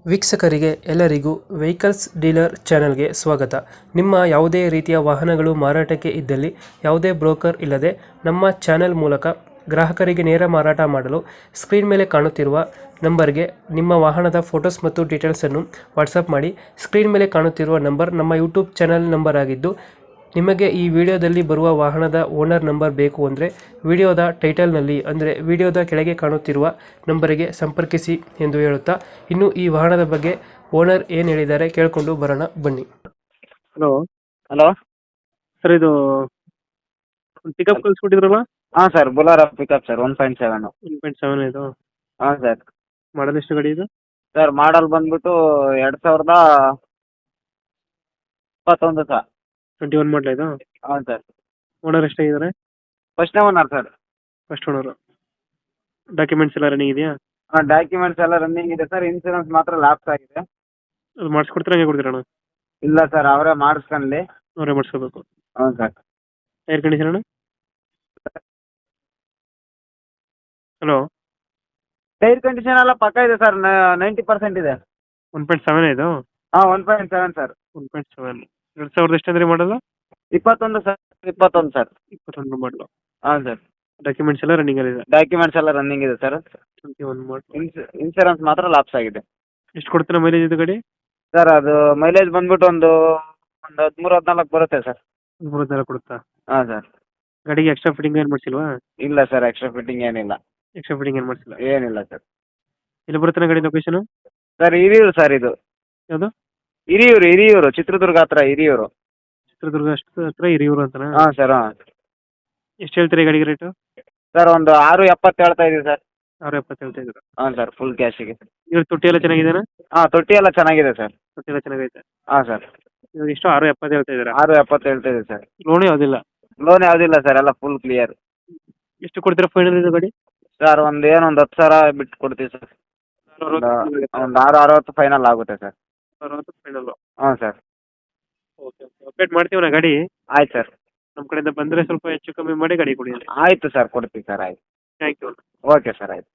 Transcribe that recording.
ವೀಕ್ಷಕರಿಗೆ ಎಲ್ಲರಿಗೂ vehicles dealer ಚಾನೆಲ್ಗೆ ಸ್ವಾಗತ. ನಿಮ್ಮ ಯಾವುದೇ ರೀತಿಯ ವಾಹನಗಳು ಮಾರಾಟಕ್ಕೆ ಇದ್ದಲ್ಲಿ ಯಾವುದೇ ಬ್ರೋಕರ್ ಇಲ್ಲದೆ ನಮ್ಮ ಚಾನೆಲ್ ಮೂಲಕ ಗ್ರಾಹಕರಿಗೆ ನೇರ ಮಾರಾಟ ಮಾಡಲು ಸ್ಕ್ರೀನ್ ಮೇಲೆ ಕಾಣುತ್ತಿರುವ ನಂಬರ್ಗೆ ನಿಮ್ಮ ವಾಹನದ ಫೋಟೋಸ್ ಮತ್ತು ಡೀಟೇಲ್ಸನ್ನು ವಾಟ್ಸಪ್ ಮಾಡಿ. ಸ್ಕ್ರೀನ್ ಮೇಲೆ ಕಾಣುತ್ತಿರುವ ನಂಬರ್ ನಮ್ಮ ಯೂಟ್ಯೂಬ್ ಚಾನೆಲ್ ನಂಬರ್ ಆಗಿದ್ದು, ನಿಮಗೆ ಈ ವಿಡಿಯೋದಲ್ಲಿ ಬರುವ ವಾಹನದ ಓನರ್ ನಂಬರ್ ಬೇಕು ಅಂದರೆ ವಿಡಿಯೋದ ಟೈಟಲ್ನಲ್ಲಿ ಅಂದರೆ ವಿಡಿಯೋದ ಕೆಳಗೆ ಕಾಣುತ್ತಿರುವ ನಂಬರಿಗೆ ಸಂಪರ್ಕಿಸಿ ಎಂದು ಹೇಳುತ್ತಾ, ಇನ್ನು ಈ ವಾಹನದ ಬಗ್ಗೆ ಓನರ್ ಏನು ಹೇಳಿದ್ದಾರೆ ಕೇಳಿಕೊಂಡು ಬರೋಣ ಬನ್ನಿ. ಹಲೋ ಹಲೋ ಸರ್, ಇದು ಪಿಕಪ್ ಕಳಿಸ್ಕೊಟ್ಟಿದ್ರಲ್ಲ? ಹಾಂ ಸರ್, ಬೊಲಾರೋ ಪಿಕಪ್ ಸರ್ 1.7. 1.7 ಇದು ಹಾಂ ಸರ್. ಮಾಡಲ್ ಎಷ್ಟು ಗಾಡಿ ಇದು? ಸರ್ ಮಾಡಲ್ ಬಂದ್ಬಿಟ್ಟು 2021 ಸರ್. 21 ಮಾಡಲ ಇದು? ಹಾಂ ಸರ್. ಓನರ್ ಎಷ್ಟಾಗಿದ್ದಾರೆ? ಫಸ್ಟ್ನೇ owner sir. First owner. Documents ಎಲ್ಲ ರನ್ನಿಂಗ್ ಇದೆಯಾ? ಹಾಂ, ಡಾಕ್ಯುಮೆಂಟ್ಸ್ ಎಲ್ಲ ರನ್ನಿಂಗ್ ಇದೆ ಸರ್. ಇನ್ಸೂರೆನ್ಸ್ ಮಾತ್ರ ಲ್ಯಾಪ್ಸ್ ಆಗಿದೆ. ಅದು ಮಾಡಿಸ್ಕೊಡ್ತೀರಾ, ಹಂಗೆ ಕೊಡ್ತೀರಣ್ಣ? ಇಲ್ಲ ಸರ್, ಅವರೇ ಮಾಡಿಸ್ಕೊಳ್ಳಿ. ಅವರೇ ಮಾಡಿಸ್ಕೋಬೇಕು. ಹಾಂ ಸರ್. ಟೈರ್ ಕಂಡೀಷನ್ ಅಣ್ಣ? ಹಲೋ, ಟೈರ್ ಕಂಡೀಷನ್ ಎಲ್ಲ ಪಕ್ಕ ಇದೆ ಸರ್. 90% ಇದೆ. 1.7 ಇದು? ಹಾಂ, 1.7 ಸರ್. 1.7 2000 ಎಷ್ಟು ಅಂದ್ರೆ ಮಾಡಲ್ಲ? 21 ಸರ್. 21 ಸರ್. 21 ಮಾಡಲು. ಹಾಂ ಸರ್. ಡಾಕ್ಯುಮೆಂಟ್ಸ್ ಎಲ್ಲ ರನ್ನಿಂಗ್ ಅಲ್ಲಿ ಇದೆ? ಡಾಕ್ಯುಮೆಂಟ್ಸ್ ಎಲ್ಲ ರನ್ನಿಂಗ್ ಇದೆ ಸರ್. 21 ಮಾಡಲು. ಇನ್ಸೂರೆನ್ಸ್ ಮಾತ್ರ ಲ್ಯಾಪ್ಸ್ ಆಗಿದೆ. ಎಷ್ಟು ಕೊಡ್ತೀರಾ ಮೈಲೇಜ್ ಇದು ಗಾಡಿ? ಸರ್ ಅದು ಮೈಲೇಜ್ ಬಂದ್ಬಿಟ್ಟು ಒಂದು 13-14 ಬರುತ್ತೆ ಸರ್. 34 ಕೊಡುತ್ತಾ? ಹಾಂ ಸರ್. ಗಾಡಿಗೆ ಎಕ್ಸ್ಟ್ರಾ ಫಿಟ್ಟಿಂಗ್ ಏನು ಮಾಡಿಸಿಲ್ವಾ? ಇಲ್ಲ ಸರ್, ಎಕ್ಸ್ಟ್ರಾ ಫಿಟ್ಟಿಂಗ್ ಏನಿಲ್ಲ. ಎಕ್ಸ್ಟ್ರಾ ಫಿಟ್ಟಿಂಗ್ ಏನು ಮಾಡಿಸಿಲ್ಲ? ಏನಿಲ್ಲ ಸರ್. ಎಲ್ಲಿ ಬರುತ್ತೆ ಗಾಡಿ ಲೊಕೇಶನ್? Sir Hiriyur sir. ಇದು ಯಾವುದು? ಹಿರಿಯೂರು ಚಿತ್ರದುರ್ಗ ಹತ್ರ ಹಿರಿಯೂರು. ಚಿತ್ರದುರ್ಗ ಅಷ್ಟು ಹತ್ರ ಹಿರಿಯೂರು ಅಂತನಾ? ಹಾಂ ಸರ್. ಹಾಂ ಎಷ್ಟು ಹೇಳ್ತೀರಿ ಗಾಡಿಗೆ ರೇಟು? ಸರ್ ಒಂದು 6.70 ಹೇಳ್ತಾ ಇದೀವಿ ಸರ್. 6.70 ಹೇಳ್ತಾ ಇದ್ದೀರಾ? ಹಾಂ ಸರ್, ಫುಲ್ ಕ್ಯಾಶಿಗೆ. ಇವಾಗ ತೊಟ್ಟಿ ಎಲ್ಲ ಚೆನ್ನಾಗಿದೆನಾ? ಹಾಂ, ತೊಟ್ಟಿ ಎಲ್ಲ ಚೆನ್ನಾಗಿದೆ ಸರ್. ತೊಟ್ಟಿ ಎಲ್ಲ ಚೆನ್ನಾಗೈತೆ. ಹಾಂ ಸರ್. ಇವಾಗ ಎಷ್ಟು 6.70 ಹೇಳ್ತಾ ಇದ್ದೀರಾ? 6.70 ಹೇಳ್ತಾ ಇದೀವಿ ಸರ್. ಲೋನ್ ಯಾವುದಿಲ್ಲ? ಲೋನ್ ಯಾವುದಿಲ್ಲ ಸರ್, ಎಲ್ಲ ಫುಲ್ ಕ್ಲಿಯರ್. ಎಷ್ಟು ಕೊಡ್ತೀರಾ ಫೈನಲ್ ಇದು ಗಾಡಿ? ಸರ್ ಒಂದು 10,000 ಬಿಟ್ಟು ಕೊಡ್ತೀವಿ ಸರ್. ಒಂದು 6.60 ಫೈನಲ್ ಆಗುತ್ತೆ ಸರ್. 60 ಫೈನಲ್? ಹಾಂ ಸರ್. ಓಕೆ ಓಕೆ, ಅಪ್ಡೇಟ್ ಮಾಡ್ತೀವಿ ಗಾಡಿ. ಆಯ್ತು ಸರ್. ನಮ್ಮ ಕಡೆಯಿಂದ ಬಂದರೆ ಸ್ವಲ್ಪ ಹೆಚ್ಚು ಕಮ್ಮಿ ಮಾಡಿ ಗಾಡಿ ಕೊಡಿ. ಆಯಿತು ಸರ್, ಕೊಡ್ತೀವಿ ಸರ್. ಆಯ್ತು. Thank you. ಓಕೆ ಸರ್, ಆಯ್ತು.